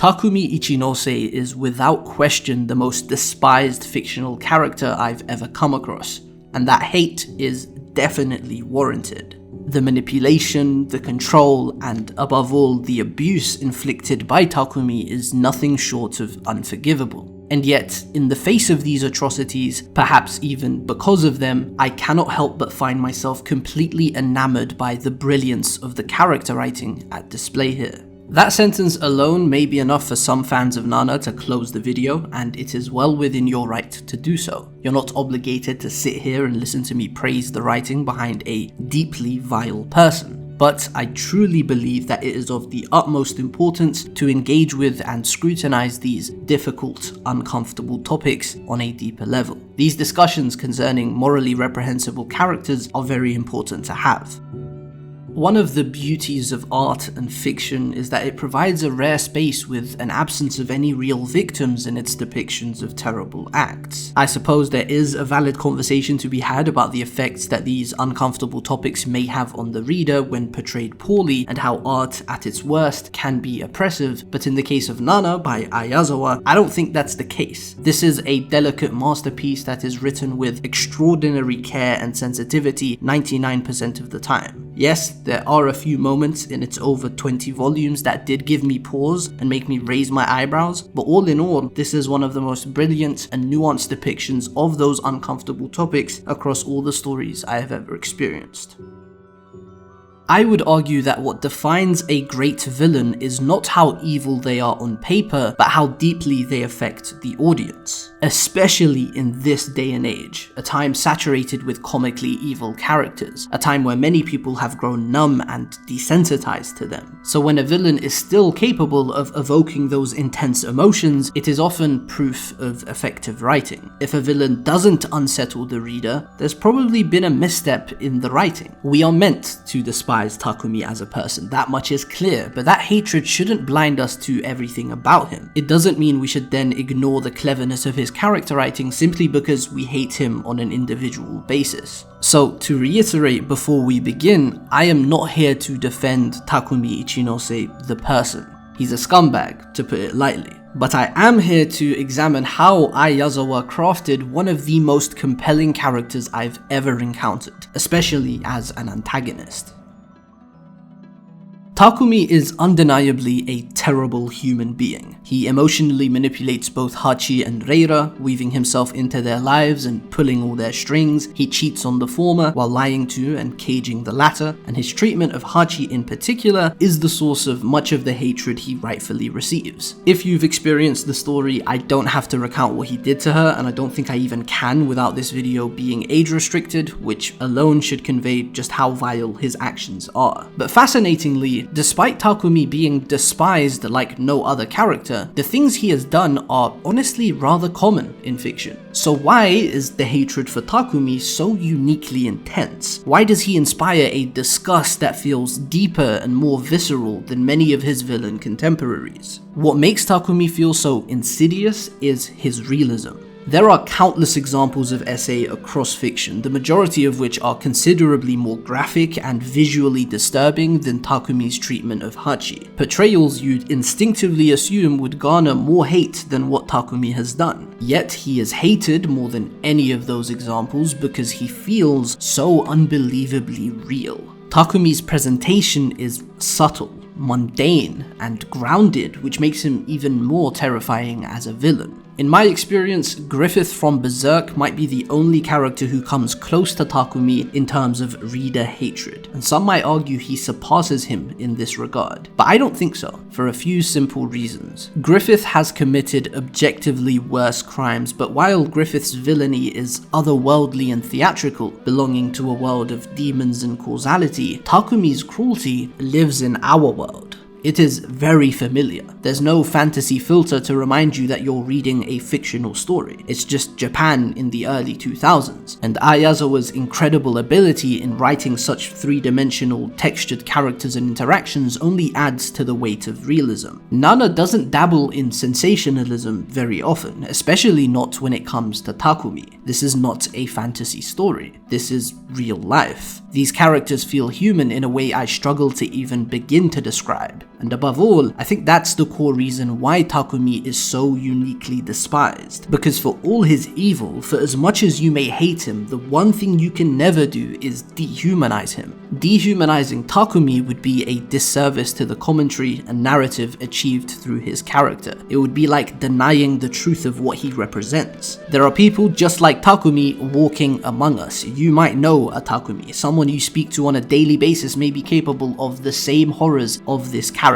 Takumi Ichinose is without question the most despised fictional character I've ever come across, and that hate is definitely warranted. The manipulation, the control, and above all, the abuse inflicted by Takumi is nothing short of unforgivable. And yet, in the face of these atrocities, perhaps even because of them, I cannot help but find myself completely enamored by the brilliance of the character writing at display here. That sentence alone may be enough for some fans of Nana to close the video, and it is well within your right to do so. You're not obligated to sit here and listen to me praise the writing behind a deeply vile person. But I truly believe that it is of the utmost importance to engage with and scrutinize these difficult, uncomfortable topics on a deeper level. These discussions concerning morally reprehensible characters are very important to have. One of the beauties of art and fiction is that it provides a rare space with an absence of any real victims in its depictions of terrible acts. I suppose there is a valid conversation to be had about the effects that these uncomfortable topics may have on the reader when portrayed poorly, and how art at its worst can be oppressive, but in the case of Nana by Yazawa, I don't think that's the case. This is a delicate masterpiece that is written with extraordinary care and sensitivity 99% of the time. Yes, there are a few moments in its over 20 volumes that did give me pause and make me raise my eyebrows, but all in all, this is one of the most brilliant and nuanced depictions of those uncomfortable topics across all the stories I have ever experienced. I would argue that what defines a great villain is not how evil they are on paper, but how deeply they affect the audience. Especially in this day and age, a time saturated with comically evil characters, a time where many people have grown numb and desensitized to them. So when a villain is still capable of evoking those intense emotions, it is often proof of effective writing. If a villain doesn't unsettle the reader, there's probably been a misstep in the writing. We are meant to despise Takumi as a person, that much is clear, but that hatred shouldn't blind us to everything about him. It doesn't mean we should then ignore the cleverness of his character writing simply because we hate him on an individual basis. So, to reiterate before we begin, I am not here to defend Takumi Ichinose the person. He's a scumbag, to put it lightly. But I am here to examine how Yazawa crafted one of the most compelling characters I've ever encountered, especially as an antagonist. Takumi is undeniably a terrible human being. He emotionally manipulates both Hachi and Reira, weaving himself into their lives and pulling all their strings. He cheats on the former while lying to and caging the latter, and his treatment of Hachi in particular is the source of much of the hatred he rightfully receives. If you've experienced the story, I don't have to recount what he did to her, and I don't think I even can without this video being age restricted, which alone should convey just how vile his actions are. But fascinatingly, despite Takumi being despised like no other character, the things he has done are honestly rather common in fiction. So why is the hatred for Takumi so uniquely intense? Why does he inspire a disgust that feels deeper and more visceral than many of his villain contemporaries? What makes Takumi feel so insidious is his realism. There are countless examples of SA across fiction, the majority of which are considerably more graphic and visually disturbing than Takumi's treatment of Hachi. Portrayals you'd instinctively assume would garner more hate than what Takumi has done. Yet he is hated more than any of those examples because he feels so unbelievably real. Takumi's presentation is subtle, mundane, and grounded, which makes him even more terrifying as a villain. In my experience, Griffith from Berserk might be the only character who comes close to Takumi in terms of reader hatred, and some might argue he surpasses him in this regard. But I don't think so, for a few simple reasons. Griffith has committed objectively worse crimes, but while Griffith's villainy is otherworldly and theatrical, belonging to a world of demons and causality, Takumi's cruelty lives in our world. It is very familiar. There's no fantasy filter to remind you that you're reading a fictional story. It's just Japan in the early 2000s, and Yazawa's incredible ability in writing such three-dimensional, textured characters and interactions only adds to the weight of realism. Nana doesn't dabble in sensationalism very often, especially not when it comes to Takumi. This is not a fantasy story. This is real life. These characters feel human in a way I struggle to even begin to describe. And above all, I think that's the core reason why Takumi is so uniquely despised. Because for all his evil, for as much as you may hate him, the one thing you can never do is dehumanize him. Dehumanizing Takumi would be a disservice to the commentary and narrative achieved through his character. It would be like denying the truth of what he represents. There are people just like Takumi walking among us. You might know a Takumi. Someone you speak to on a daily basis may be capable of the same horrors of this character.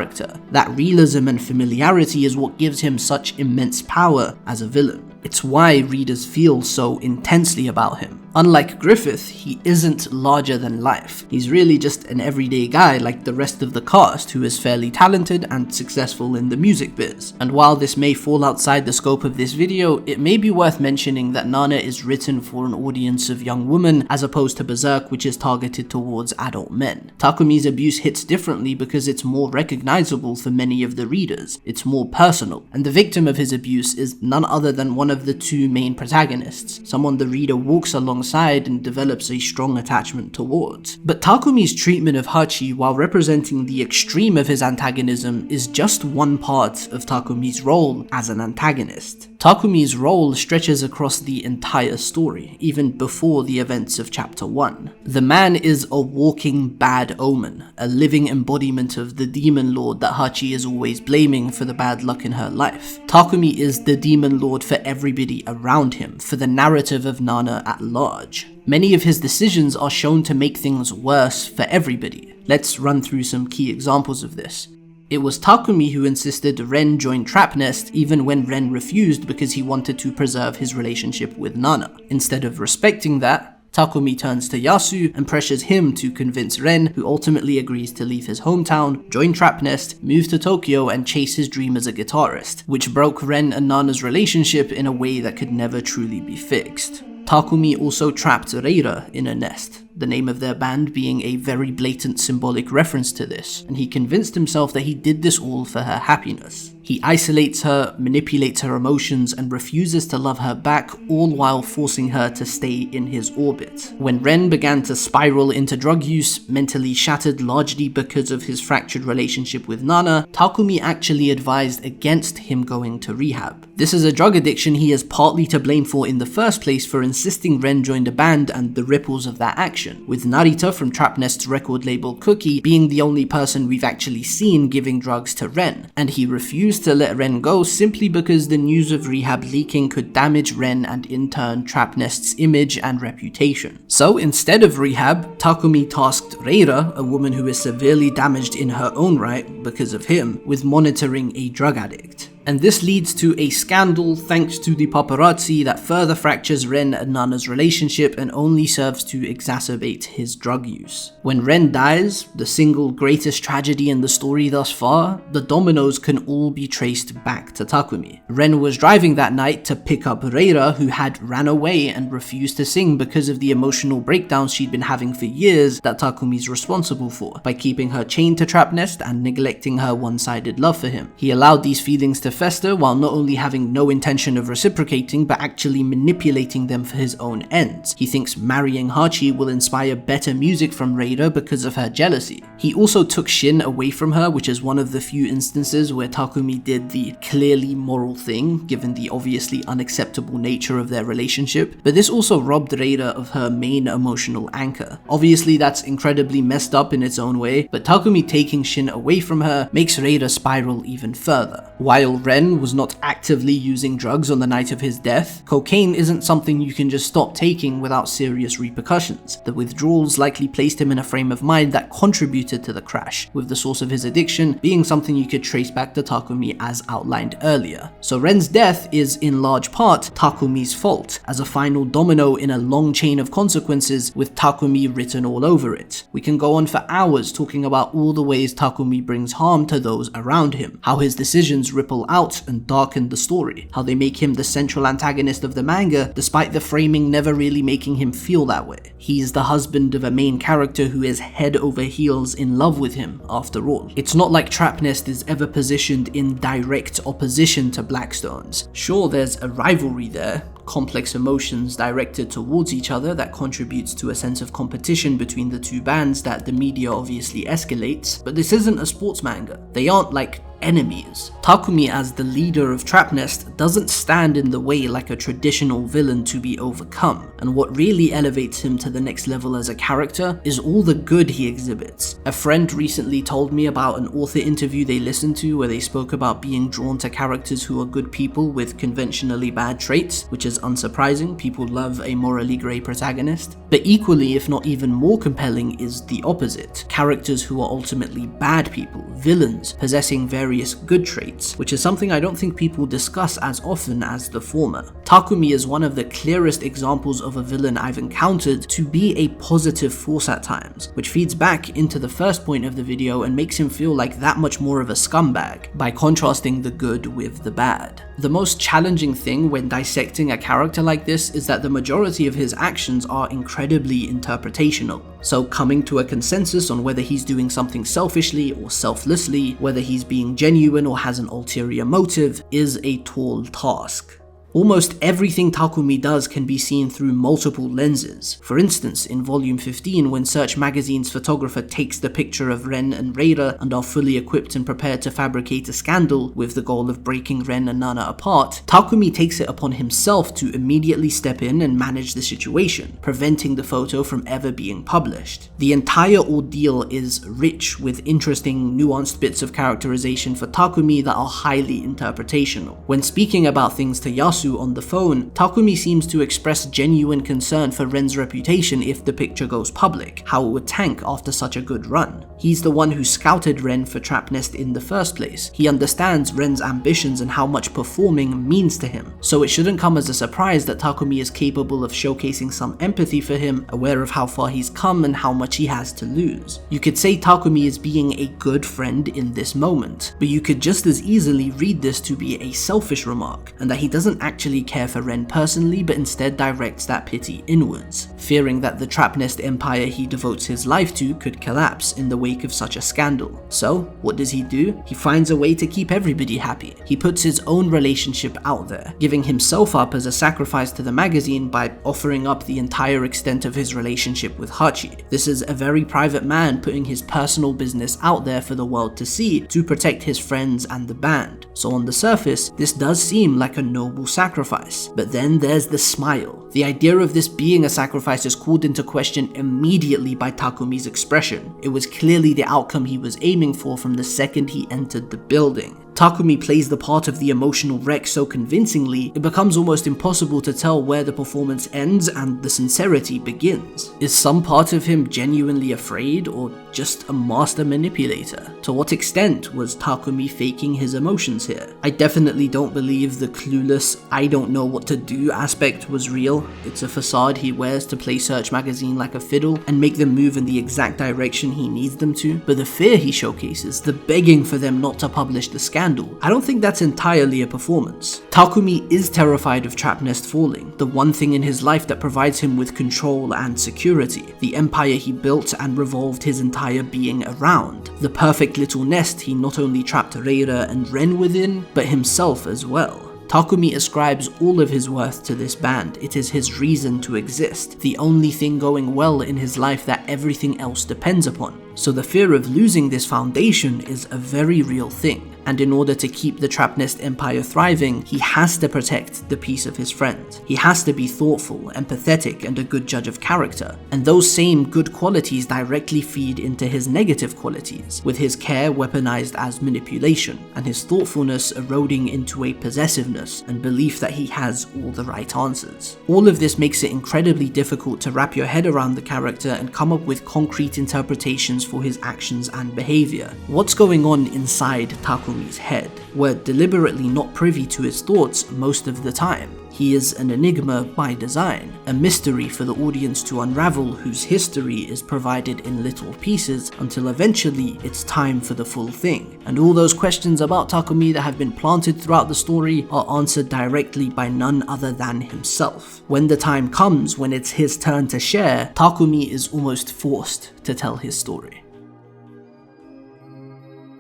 That realism and familiarity is what gives him such immense power as a villain. It's why readers feel so intensely about him. Unlike Griffith, he isn't larger than life. He's really just an everyday guy like the rest of the cast who is fairly talented and successful in the music biz. And while this may fall outside the scope of this video, it may be worth mentioning that Nana is written for an audience of young women as opposed to Berserk, which is targeted towards adult men. Takumi's abuse hits differently because it's more recognizable for many of the readers. It's more personal, and the victim of his abuse is none other than one of the two main protagonists, someone the reader walks alongside and develops a strong attachment towards. But Takumi's treatment of Hachi, while representing the extreme of his antagonism, is just one part of Takumi's role as an antagonist. Takumi's role stretches across the entire story, even before the events of chapter 1. The man is a walking bad omen, a living embodiment of the demon lord that Hachi is always blaming for the bad luck in her life. Takumi is the demon lord for everybody around him, for the narrative of Nana at large. Many of his decisions are shown to make things worse for everybody. Let's run through some key examples of this. It was Takumi who insisted Ren join Trap Nest even when Ren refused because he wanted to preserve his relationship with Nana. Instead of respecting that, Takumi turns to Yasu and pressures him to convince Ren, who ultimately agrees to leave his hometown, join Trap Nest, move to Tokyo and chase his dream as a guitarist, which broke Ren and Nana's relationship in a way that could never truly be fixed. Takumi also trapped Reira in a nest, the name of their band being a very blatant symbolic reference to this, and he convinced himself that he did this all for her happiness. He isolates her, manipulates her emotions, and refuses to love her back, all while forcing her to stay in his orbit. When Ren began to spiral into drug use, mentally shattered largely because of his fractured relationship with Nana, Takumi actually advised against him going to rehab. This is a drug addiction he is partly to blame for in the first place for insisting Ren join the band and the ripples of that action, with Narita from Trap Nest's record label Cookie being the only person we've actually seen giving drugs to Ren, and he refused to let Ren go simply because the news of rehab leaking could damage Ren and in turn Trap Nest's image and reputation. So instead of rehab, Takumi tasked Reira, a woman who is severely damaged in her own right because of him, with monitoring a drug addict. And this leads to a scandal thanks to the paparazzi that further fractures Ren and Nana's relationship and only serves to exacerbate his drug use. When Ren dies, the single greatest tragedy in the story thus far, the dominoes can all be traced back to Takumi. Ren was driving that night to pick up Reira, who had ran away and refused to sing because of the emotional breakdowns she'd been having for years that Takumi's responsible for, by keeping her chained to Trap Nest and neglecting her one-sided love for him. He allowed these feelings to fester while not only having no intention of reciprocating but actually manipulating them for his own ends. He thinks marrying Hachi will inspire better music from Reira because of her jealousy. He also took Shin away from her, which is one of the few instances where Takumi did the clearly moral thing given the obviously unacceptable nature of their relationship, but this also robbed Reira of her main emotional anchor. Obviously that's incredibly messed up in its own way, but Takumi taking Shin away from her makes Reira spiral even further. While Ren was not actively using drugs on the night of his death, cocaine isn't something you can just stop taking without serious repercussions. The withdrawals likely placed him in a frame of mind that contributed to the crash, with the source of his addiction being something you could trace back to Takumi as outlined earlier. So Ren's death is in large part Takumi's fault, as a final domino in a long chain of consequences with Takumi written all over it. We can go on for hours talking about all the ways Takumi brings harm to those around him, how his decisions ripple out and darken the story, how they make him the central antagonist of the manga despite the framing never really making him feel that way. He's the husband of a main character who is head over heels in love with him after all. It's not like Trap Nest is ever positioned in direct opposition to Blackstone's. Sure, there's a rivalry there, complex emotions directed towards each other that contributes to a sense of competition between the two bands that the media obviously escalates, but this isn't a sports manga. They aren't like enemies. Takumi as the leader of Trap Nest doesn't stand in the way like a traditional villain to be overcome, and what really elevates him to the next level as a character is all the good he exhibits. A friend recently told me about an author interview they listened to where they spoke about being drawn to characters who are good people with conventionally bad traits, which is unsurprising. People love a morally grey protagonist. But equally, if not even more compelling, is the opposite. Characters who are ultimately bad people, villains, possessing various good traits, which is something I don't think people discuss as often as the former. Takumi is one of the clearest examples of a villain I've encountered to be a positive force at times, which feeds back into the first point of the video and makes him feel like that much more of a scumbag, by contrasting the good with the bad. The most challenging thing when dissecting a character like this is that the majority of his actions are incredibly interpretational. So coming to a consensus on whether he's doing something selfishly or selflessly, whether he's being genuine or has an ulterior motive, is a tall task. Almost everything Takumi does can be seen through multiple lenses. For instance, in volume 15, when Search Magazine's photographer takes the picture of Ren and Reira and are fully equipped and prepared to fabricate a scandal with the goal of breaking Ren and Nana apart, Takumi takes it upon himself to immediately step in and manage the situation, preventing the photo from ever being published. The entire ordeal is rich with interesting, nuanced bits of characterization for Takumi that are highly interpretational. When speaking about things to Yasu on the phone, Takumi seems to express genuine concern for Ren's reputation if the picture goes public, how it would tank after such a good run. He's the one who scouted Ren for Trap Nest in the first place. He understands Ren's ambitions and how much performing means to him, so it shouldn't come as a surprise that Takumi is capable of showcasing some empathy for him, aware of how far he's come and how much he has to lose. You could say Takumi is being a good friend in this moment, but you could just as easily read this to be a selfish remark, and that he doesn't actually care for Ren personally, but instead directs that pity inwards, fearing that the Trap Nest empire he devotes his life to could collapse in the wake of such a scandal. So, what does he do? He finds a way to keep everybody happy. He puts his own relationship out there, giving himself up as a sacrifice to the magazine by offering up the entire extent of his relationship with Hachi. This is a very private man putting his personal business out there for the world to see to protect his friends and the band. So on the surface, this does seem like a noble sacrifice, but then there's the smile. The idea of this being a sacrifice is called into question immediately by Takumi's expression. It was clearly the outcome he was aiming for from the second he entered the building. Takumi plays the part of the emotional wreck so convincingly, it becomes almost impossible to tell where the performance ends and the sincerity begins. Is some part of him genuinely afraid, or just a master manipulator? To what extent was Takumi faking his emotions here? I definitely don't believe the clueless, I don't know what to do aspect was real. It's a facade he wears to play Search Magazine like a fiddle and make them move in the exact direction he needs them to. But the fear he showcases, the begging for them not to publish the scandal, I don't think that's entirely a performance. Takumi is terrified of Trap Nest falling, the one thing in his life that provides him with control and security, the empire he built and revolved his entire being around, the perfect little nest he not only trapped Reira and Ren within, but himself as well. Takumi ascribes all of his worth to this band. It is his reason to exist, the only thing going well in his life that everything else depends upon. So the fear of losing this foundation is a very real thing, and in order to keep the Trap Nest empire thriving, he has to protect the peace of his friend. He has to be thoughtful, empathetic, and a good judge of character, and those same good qualities directly feed into his negative qualities, with his care weaponized as manipulation, and his thoughtfulness eroding into a possessiveness and belief that he has all the right answers. All of this makes it incredibly difficult to wrap your head around the character and come up with concrete interpretations for his actions and behavior. What's going on inside Takumi's head? We're deliberately not privy to his thoughts most of the time. He is an enigma by design, a mystery for the audience to unravel, whose history is provided in little pieces until eventually it's time for the full thing. And all those questions about Takumi that have been planted throughout the story are answered directly by none other than himself. When the time comes when it's his turn to share, Takumi is almost forced to tell his story.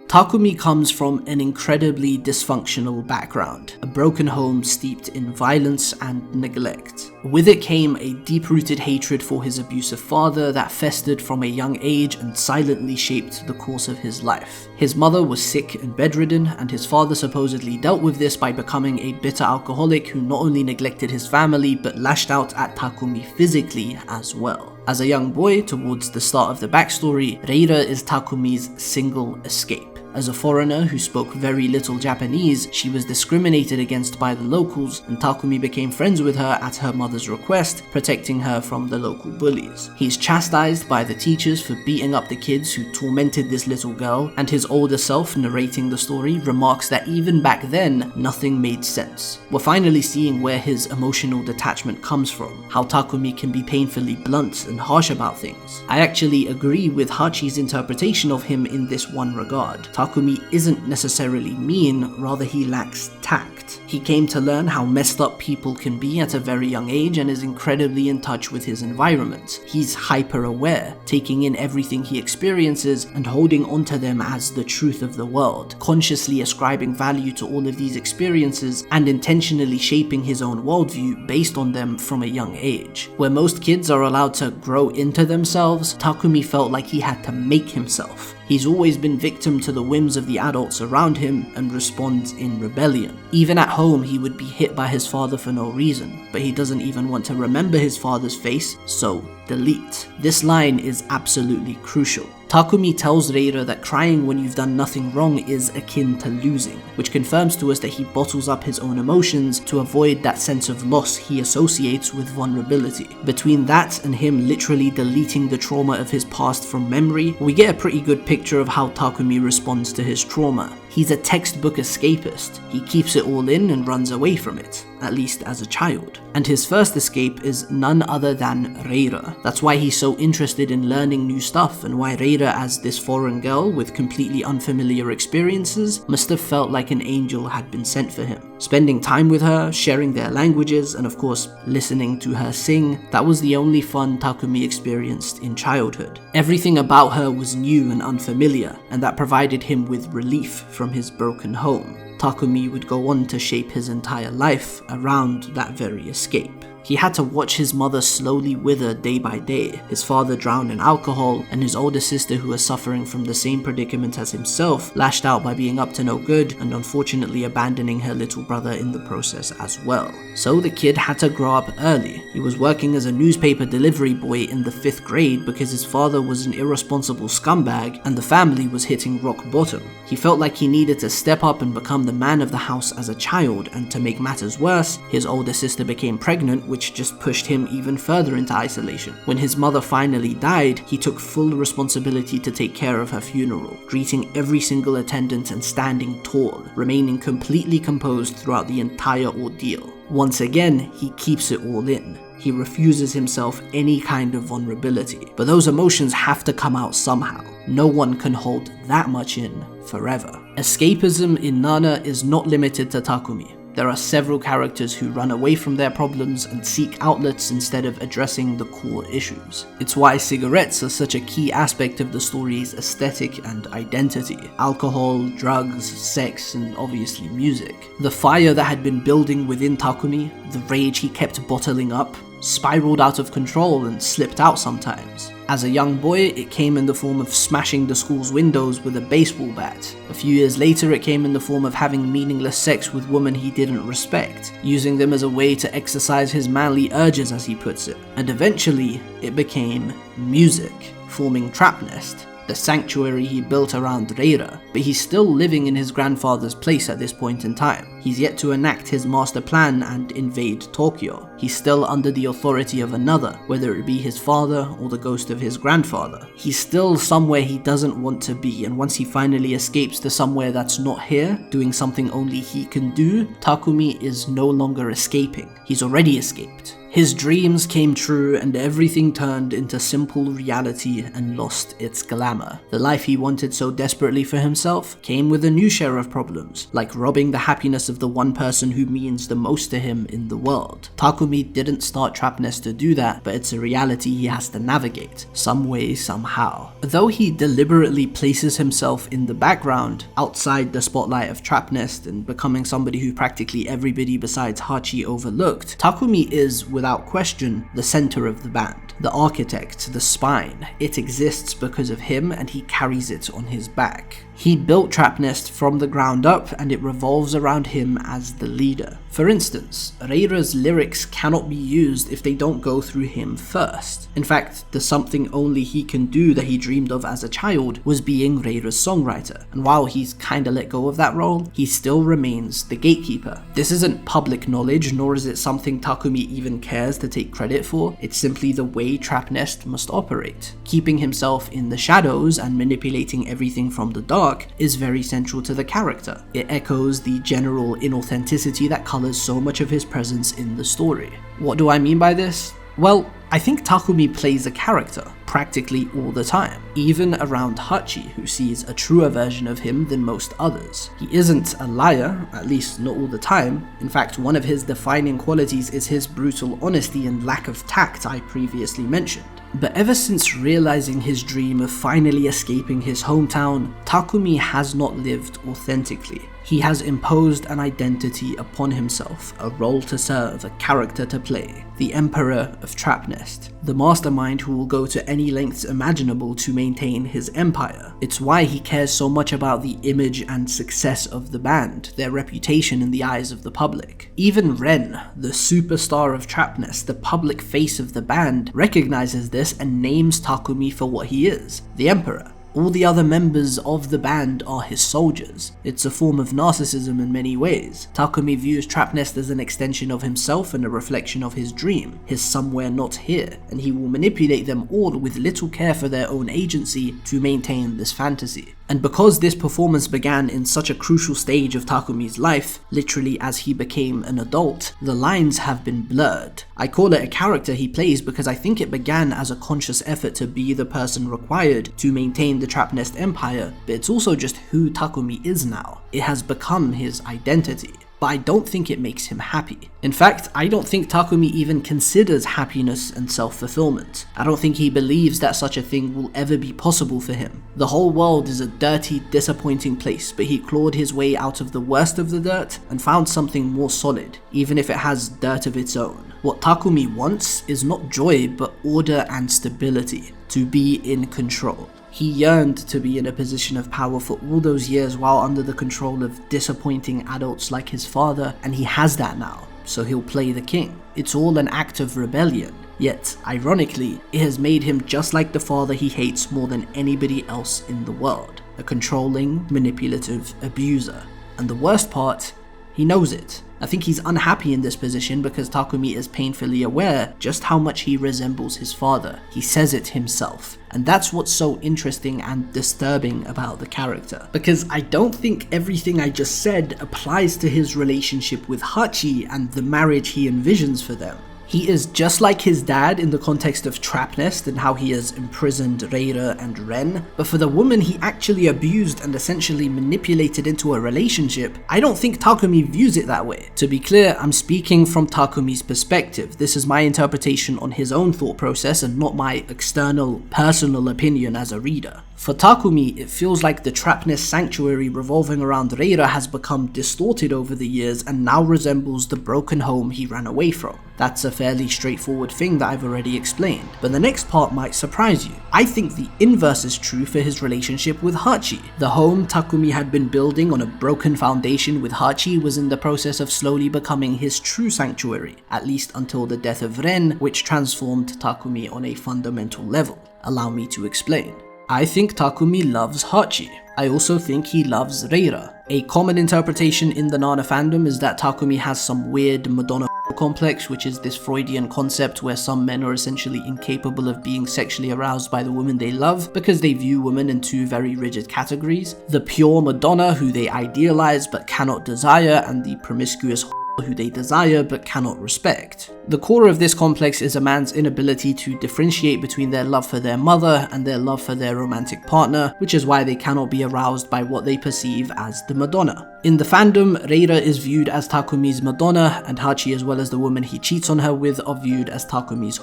Takumi comes from an incredibly dysfunctional background, a broken home steeped in violence and neglect. With it came a deep-rooted hatred for his abusive father that festered from a young age and silently shaped the course of his life. His mother was sick and bedridden, and his father supposedly dealt with this by becoming a bitter alcoholic who not only neglected his family but lashed out at Takumi physically as well. As a young boy, towards the start of the backstory, Reira is Takumi's single escape. As a foreigner who spoke very little Japanese, she was discriminated against by the locals, and Takumi became friends with her at her mother's request, protecting her from the local bullies. He's chastised by the teachers for beating up the kids who tormented this little girl, and his older self, narrating the story, remarks that even back then, nothing made sense. We're finally seeing where his emotional detachment comes from, how Takumi can be painfully blunt and harsh about things. I actually agree with Hachi's interpretation of him in this one regard. Takumi isn't necessarily mean, rather he lacks tact. He came to learn how messed up people can be at a very young age and is incredibly in touch with his environment. He's hyper aware, taking in everything he experiences and holding onto them as the truth of the world, consciously ascribing value to all of these experiences and intentionally shaping his own worldview based on them from a young age. Where most kids are allowed to grow into themselves, Takumi felt like he had to make himself. He's always been victim to the whims of the adults around him and responds in rebellion. Even at home, he would be hit by his father for no reason, but he doesn't even want to remember his father's face, so delete. This line is absolutely crucial. Takumi tells Reira that crying when you've done nothing wrong is akin to losing, which confirms to us that he bottles up his own emotions to avoid that sense of loss he associates with vulnerability. Between that and him literally deleting the trauma of his past from memory, we get a pretty good picture of how Takumi responds to his trauma. He's a textbook escapist. He keeps it all in and runs away from it, at least as a child. And his first escape is none other than Reira. That's why he's so interested in learning new stuff, and why Reira, as this foreign girl with completely unfamiliar experiences, must have felt like an angel had been sent for him. Spending time with her, sharing their languages, and of course listening to her sing, that was the only fun Takumi experienced in childhood. Everything about her was new and unfamiliar, and that provided him with relief from his broken home. Takumi would go on to shape his entire life around that very escape. He had to watch his mother slowly wither day by day, his father drown in alcohol, and his older sister, who was suffering from the same predicament as himself, lashed out by being up to no good and unfortunately abandoning her little brother in the process as well. So the kid had to grow up early. He was working as a newspaper delivery boy in the 5th grade because his father was an irresponsible scumbag and the family was hitting rock bottom. He felt like he needed to step up and become the man of the house as a child, and to make matters worse, his older sister became pregnant, which just pushed him even further into isolation. When his mother finally died, he took full responsibility to take care of her funeral, greeting every single attendant and standing tall, remaining completely composed throughout the entire ordeal. Once again, he keeps it all in. He refuses himself any kind of vulnerability, but those emotions have to come out somehow. No one can hold that much in forever. Escapism in Nana is not limited to Takumi. There are several characters who run away from their problems and seek outlets instead of addressing the core issues. It's why cigarettes are such a key aspect of the story's aesthetic and identity. Alcohol, drugs, sex, and obviously music. The fire that had been building within Takumi, the rage he kept bottling up, spiraled out of control and slipped out sometimes. As a young boy, it came in the form of smashing the school's windows with a baseball bat. A few years later, it came in the form of having meaningless sex with women he didn't respect, using them as a way to exercise his manly urges, as he puts it. And eventually, it became music, forming Trap Nest, the sanctuary he built around Reira, but he's still living in his grandfather's place at this point in time. He's yet to enact his master plan and invade Tokyo. He's still under the authority of another, whether it be his father or the ghost of his grandfather. He's still somewhere he doesn't want to be, and once he finally escapes to somewhere that's not here, doing something only he can do, Takumi is no longer escaping. He's already escaped. His dreams came true and everything turned into simple reality and lost its glamour. The life he wanted so desperately for himself came with a new share of problems, like robbing the happiness of the one person who means the most to him in the world. Takumi didn't start Trapnest to do that, but it's a reality he has to navigate, some way, somehow. Though he deliberately places himself in the background, outside the spotlight of Trapnest and becoming somebody who practically everybody besides Hachi overlooked, Takumi is, without question, the center of the band. The architect, the spine. It exists because of him and he carries it on his back. He built Trapnest from the ground up and it revolves around him as the leader. For instance, Reira's lyrics cannot be used if they don't go through him first. In fact, the something only he can do that he dreamed of as a child was being Reira's songwriter, and while he's kinda let go of that role, he still remains the gatekeeper. This isn't public knowledge, nor is it something Takumi even cares to take credit for, it's simply the way Trapnest must operate. Keeping himself in the shadows and manipulating everything from the dark is very central to the character. It echoes the general inauthenticity that colors so much of his presence in the story. What do I mean by this? Well, I think Takumi plays a character practically all the time, even around Hachi, who sees a truer version of him than most others. He isn't a liar, at least not all the time. In fact, one of his defining qualities is his brutal honesty and lack of tact I previously mentioned. But ever since realizing his dream of finally escaping his hometown, Takumi has not lived authentically. He has imposed an identity upon himself, a role to serve, a character to play. The Emperor of Trapnest, the mastermind who will go to any lengths imaginable to maintain his empire. It's why he cares so much about the image and success of the band, their reputation in the eyes of the public. Even Ren, the superstar of Trapnest, the public face of the band, recognizes this and names Takumi for what he is, the Emperor. All the other members of the band are his soldiers. It's a form of narcissism in many ways. Takumi views Trapnest as an extension of himself and a reflection of his dream, his somewhere not here, and he will manipulate them all with little care for their own agency to maintain this fantasy. And because this performance began in such a crucial stage of Takumi's life, literally as he became an adult, the lines have been blurred. I call it a character he plays because I think it began as a conscious effort to be the person required to maintain the Trapnest empire, but it's also just who Takumi is now. It has become his identity. But I don't think it makes him happy. In fact, I don't think Takumi even considers happiness and self-fulfillment. I don't think he believes that such a thing will ever be possible for him. The whole world is a dirty, disappointing place, but he clawed his way out of the worst of the dirt and found something more solid, even if it has dirt of its own. What Takumi wants is not joy, but order and stability, to be in control. He yearned to be in a position of power for all those years while under the control of disappointing adults like his father, and he has that now, so he'll play the king. It's all an act of rebellion, yet, ironically, it has made him just like the father he hates more than anybody else in the world, a controlling, manipulative abuser. And the worst part, he knows it. I think he's unhappy in this position because Takumi is painfully aware just how much he resembles his father. He says it himself. And that's what's so interesting and disturbing about the character. Because I don't think everything I just said applies to his relationship with Hachi and the marriage he envisions for them. He is just like his dad in the context of Trapnest and how he has imprisoned Reira and Ren, but for the woman he actually abused and essentially manipulated into a relationship, I don't think Takumi views it that way. To be clear, I'm speaking from Takumi's perspective. This is my interpretation on his own thought process and not my external, personal opinion as a reader. For Takumi, it feels like the Trapnest sanctuary revolving around Reira has become distorted over the years and now resembles the broken home he ran away from. That's a fairly straightforward thing that I've already explained, but the next part might surprise you. I think the inverse is true for his relationship with Hachi. The home Takumi had been building on a broken foundation with Hachi was in the process of slowly becoming his true sanctuary, at least until the death of Ren, which transformed Takumi on a fundamental level. Allow me to explain. I think Takumi loves Hachi. I also think he loves Reira. A common interpretation in the Nana fandom is that Takumi has some weird Madonna complex, which is this Freudian concept where some men are essentially incapable of being sexually aroused by the woman they love because they view women in two very rigid categories: the pure Madonna, who they idealize but cannot desire, and the promiscuous who they desire but cannot respect. The core of this complex is a man's inability to differentiate between their love for their mother and their love for their romantic partner, which is why they cannot be aroused by what they perceive as the Madonna. In the fandom, Reira is viewed as Takumi's Madonna, and Hachi, as well as the woman he cheats on her with, are viewed as Takumi's.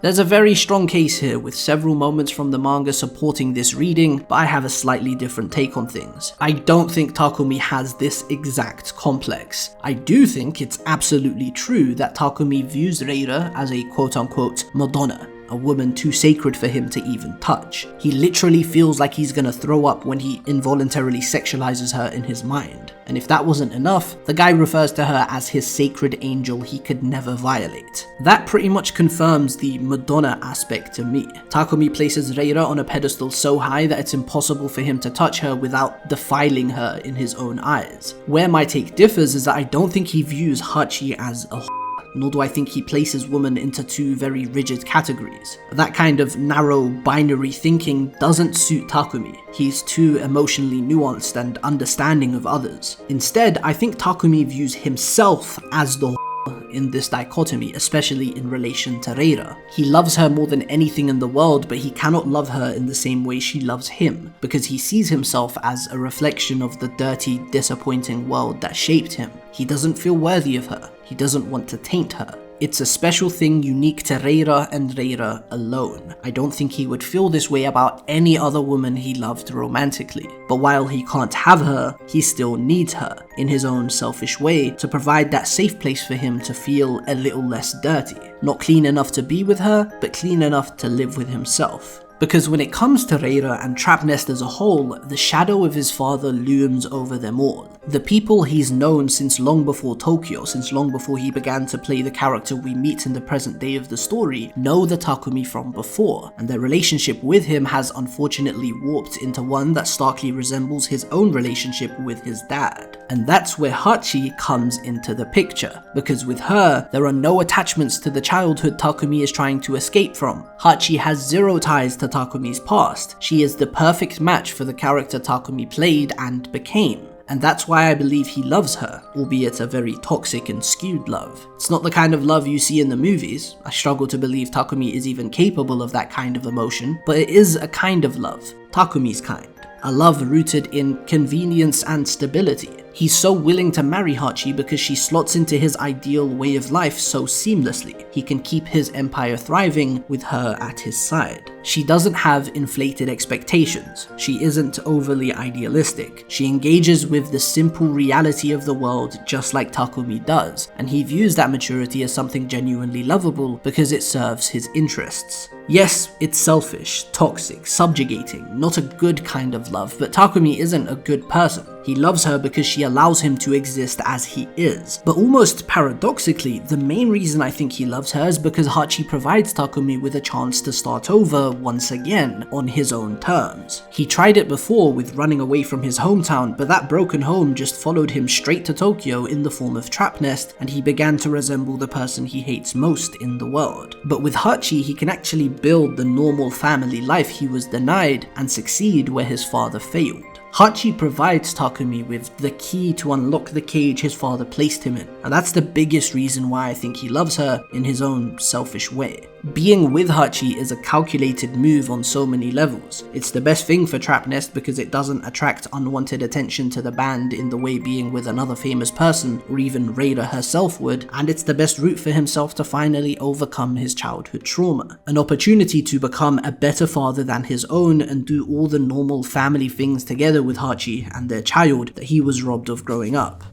There's a very strong case here, with several moments from the manga supporting this reading, but I have a slightly different take on things. I don't think Takumi has this exact complex. I do think it's absolutely true that Takumi views Reira as a quote-unquote Madonna, a woman too sacred for him to even touch. He literally feels like he's gonna throw up when he involuntarily sexualizes her in his mind. And if that wasn't enough, the guy refers to her as his sacred angel he could never violate. That pretty much confirms the Madonna aspect to me. Takumi places Reira on a pedestal so high that it's impossible for him to touch her without defiling her in his own eyes. Where my take differs is that I don't think he views Hachi as a nor do I think he places women into two very rigid categories. That kind of narrow binary thinking doesn't suit Takumi. He's too emotionally nuanced and understanding of others. Instead, I think Takumi views himself as the in this dichotomy, especially in relation to Reira. He loves her more than anything in the world, but he cannot love her in the same way she loves him, because he sees himself as a reflection of the dirty, disappointing world that shaped him. He doesn't feel worthy of her. He doesn't want to taint her. It's a special thing unique to Reira and Reira alone. I don't think he would feel this way about any other woman he loved romantically. But while he can't have her, he still needs her, in his own selfish way, to provide that safe place for him to feel a little less dirty. Not clean enough to be with her, but clean enough to live with himself. Because when it comes to Reira and Trap Nest as a whole, the shadow of his father looms over them all. The people he's known since long before Tokyo, since long before he began to play the character we meet in the present day of the story, know the Takumi from before, and their relationship with him has unfortunately warped into one that starkly resembles his own relationship with his dad. And that's where Hachi comes into the picture, because with her, there are no attachments to the childhood Takumi is trying to escape from. Hachi has zero ties to Takumi's past. She is the perfect match for the character Takumi played and became. And that's why I believe he loves her, albeit a very toxic and skewed love. It's not the kind of love you see in the movies. I struggle to believe Takumi is even capable of that kind of emotion, but it is a kind of love, Takumi's kind. A love rooted in convenience and stability. He's so willing to marry Hachi because she slots into his ideal way of life so seamlessly. He can keep his empire thriving with her at his side. She doesn't have inflated expectations. She isn't overly idealistic. She engages with the simple reality of the world just like Takumi does, and he views that maturity as something genuinely lovable because it serves his interests. Yes, it's selfish, toxic, subjugating, not a good kind of love, but Takumi isn't a good person. He loves her because she allows him to exist as he is. But almost paradoxically, the main reason I think he loves her is because Hachi provides Takumi with a chance to start over once again on his own terms. He tried it before with running away from his hometown, but that broken home just followed him straight to Tokyo in the form of Trap Nest, and he began to resemble the person he hates most in the world. But with Hachi, he can actually build the normal family life he was denied and succeed where his father failed. Hachi provides Takumi with the key to unlock the cage his father placed him in, and that's the biggest reason why I think he loves her in his own selfish way. Being with Hachi is a calculated move on so many levels. It's the best thing for Trap Nest because it doesn't attract unwanted attention to the band in the way being with another famous person or even Reira herself would, and it's the best route for himself to finally overcome his childhood trauma. An opportunity to become a better father than his own and do all the normal family things together with Hachi and their child that he was robbed of growing up.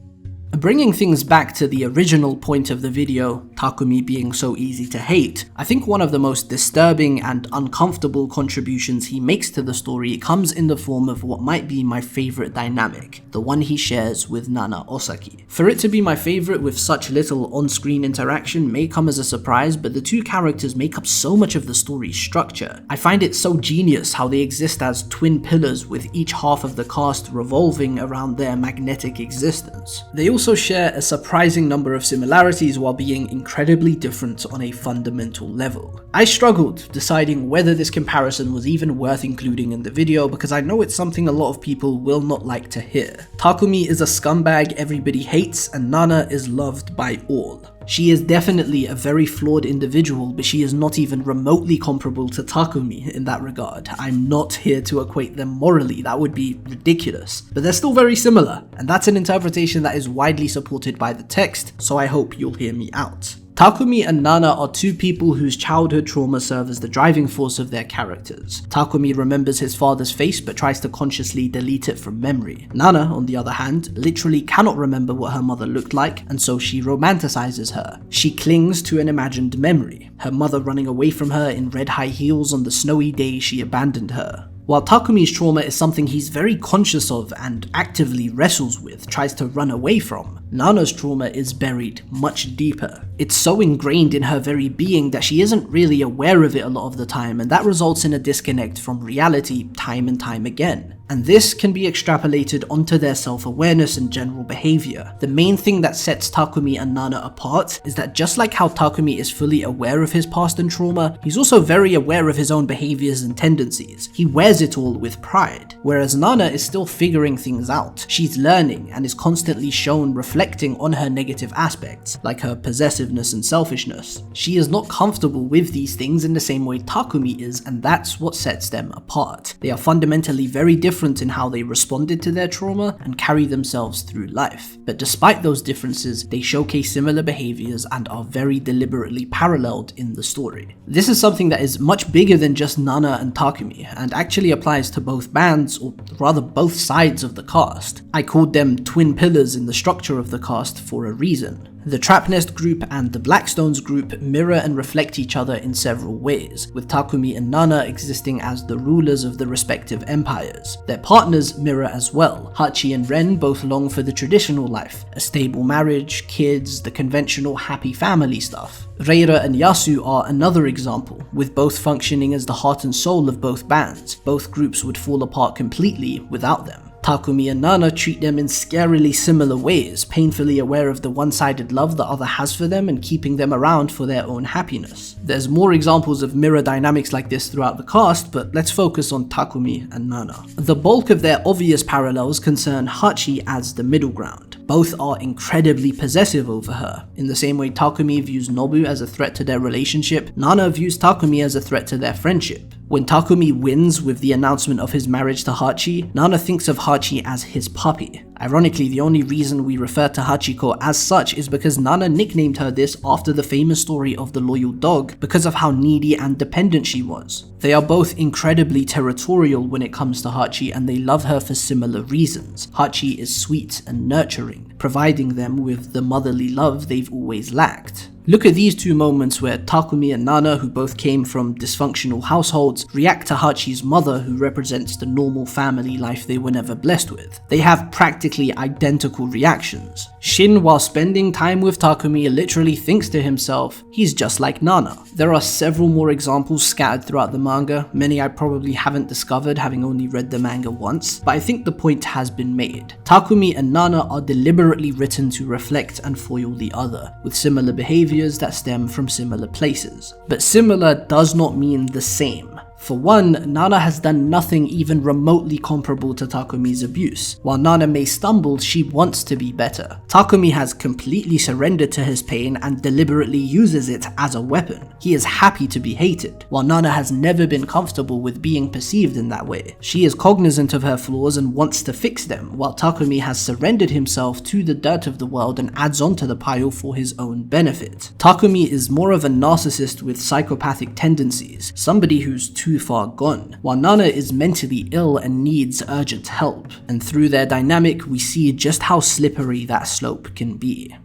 Bringing things back to the original point of the video, Takumi being so easy to hate, I think one of the most disturbing and uncomfortable contributions he makes to the story comes in the form of what might be my favorite dynamic, the one he shares with Nana Osaki. For it to be my favorite with such little on-screen interaction may come as a surprise, but the two characters make up so much of the story's structure. I find it so genius how they exist as twin pillars with each half of the cast revolving around their magnetic existence. They also also share a surprising number of similarities while being incredibly different on a fundamental level. I struggled deciding whether this comparison was even worth including in the video because I know it's something a lot of people will not like to hear. Takumi is a scumbag everybody hates, and Nana is loved by all. She is definitely a very flawed individual, but she is not even remotely comparable to Takumi in that regard. I'm not here to equate them morally, that would be ridiculous. But they're still very similar, and that's an interpretation that is widely supported by the text, so I hope you'll hear me out. Takumi and Nana are two people whose childhood trauma serve as the driving force of their characters. Takumi remembers his father's face but tries to consciously delete it from memory. Nana, on the other hand, literally cannot remember what her mother looked like, and so she romanticizes her. She clings to an imagined memory, her mother running away from her in red high heels on the snowy day she abandoned her. While Takumi's trauma is something he's very conscious of and actively wrestles with, tries to run away from, Nana's trauma is buried much deeper. It's so ingrained in her very being that she isn't really aware of it a lot of the time, and that results in a disconnect from reality time and time again. And this can be extrapolated onto their self-awareness and general behavior. The main thing that sets Takumi and Nana apart is that just like how Takumi is fully aware of his past and trauma, he's also very aware of his own behaviors and tendencies. He wears it all with pride, whereas Nana is still figuring things out. She's learning and is constantly shown reflecting on her negative aspects, like her possessiveness and selfishness. She is not comfortable with these things in the same way Takumi is, and that's what sets them apart. They are fundamentally very different in how they responded to their trauma and carry themselves through life. But despite those differences, they showcase similar behaviors and are very deliberately paralleled in the story. This is something that is much bigger than just Nana and Takumi, and actually applies to both bands, or rather both sides of the cast. I called them twin pillars in the structure of the cast for a reason. The Trapnest group and the Blackstones group mirror and reflect each other in several ways, with Takumi and Nana existing as the rulers of the respective empires. Their partners mirror as well. Hachi and Ren both long for the traditional life, a stable marriage, kids, the conventional happy family stuff. Reira and Yasu are another example, with both functioning as the heart and soul of both bands. Both groups would fall apart completely without them. Takumi and Nana treat them in scarily similar ways, painfully aware of the one-sided love the other has for them and keeping them around for their own happiness. There's more examples of mirror dynamics like this throughout the cast, but let's focus on Takumi and Nana. The bulk of their obvious parallels concern Hachi as the middle ground. Both are incredibly possessive over her. In the same way Takumi views Nobu as a threat to their relationship, Nana views Takumi as a threat to their friendship. When Takumi wins with the announcement of his marriage to Hachi, Nana thinks of Hachi as his puppy. Ironically, the only reason we refer to Hachiko as such is because Nana nicknamed her this after the famous story of the loyal dog because of how needy and dependent she was. They are both incredibly territorial when it comes to Hachi, and they love her for similar reasons. Hachi is sweet and nurturing, providing them with the motherly love they've always lacked. Look at these two moments where Takumi and Nana, who both came from dysfunctional households, react to Hachi's mother, who represents the normal family life they were never blessed with. They have practically identical reactions. Shin, while spending time with Takumi, literally thinks to himself, he's just like Nana. There are several more examples scattered throughout the manga, many I probably haven't discovered having only read the manga once, but I think the point has been made. Takumi and Nana are deliberately written to reflect and foil the other, with similar behaviors that stem from similar places. But similar does not mean the same. For one, Nana has done nothing even remotely comparable to Takumi's abuse. While Nana may stumble, she wants to be better. Takumi has completely surrendered to his pain and deliberately uses it as a weapon. He is happy to be hated, while Nana has never been comfortable with being perceived in that way. She is cognizant of her flaws and wants to fix them, while Takumi has surrendered himself to the dirt of the world and adds on to the pile for his own benefit. Takumi is more of a narcissist with psychopathic tendencies, somebody who's too far gone, while Nana is mentally ill and needs urgent help, and through their dynamic we see just how slippery that slope can be.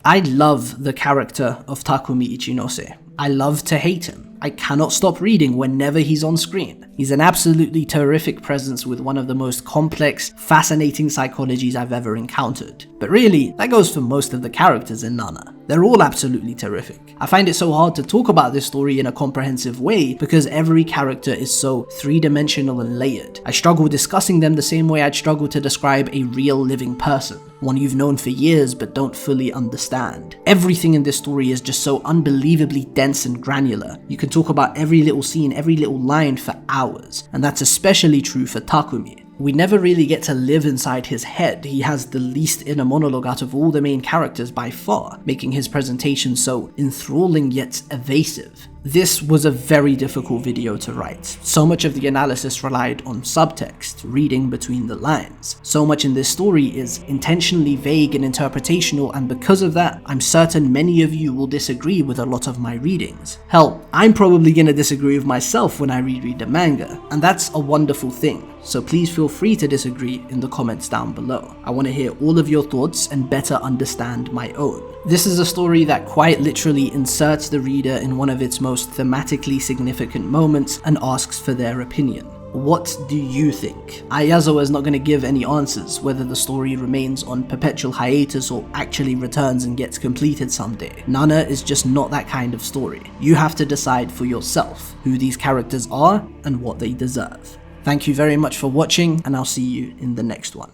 I love the character of Takumi Ichinose. I love to hate him. I cannot stop reading whenever he's on screen. He's an absolutely terrific presence with one of the most complex, fascinating psychologies I've ever encountered. But really, that goes for most of the characters in Nana. They're all absolutely terrific. I find it so hard to talk about this story in a comprehensive way because every character is so three-dimensional and layered. I struggle discussing them the same way I'd struggle to describe a real living person, one you've known for years but don't fully understand. Everything in this story is just so unbelievably dense and granular. You can talk about every little scene, every little line for hours, and that's especially true for Takumi. We never really get to live inside his head. He has the least inner monologue out of all the main characters by far, making his presentation so enthralling yet evasive. This was a very difficult video to write. So much of the analysis relied on subtext, reading between the lines. So much in this story is intentionally vague and interpretational, and because of that, I'm certain many of you will disagree with a lot of my readings. Hell, I'm probably gonna disagree with myself when I reread the manga, and that's a wonderful thing. So please feel free to disagree in the comments down below. I want to hear all of your thoughts and better understand my own. This is a story that quite literally inserts the reader in one of its most thematically significant moments and asks for their opinion. What do you think? Yazawa is not going to give any answers whether the story remains on perpetual hiatus or actually returns and gets completed someday. Nana is just not that kind of story. You have to decide for yourself who these characters are and what they deserve. Thank you very much for watching, and I'll see you in the next one.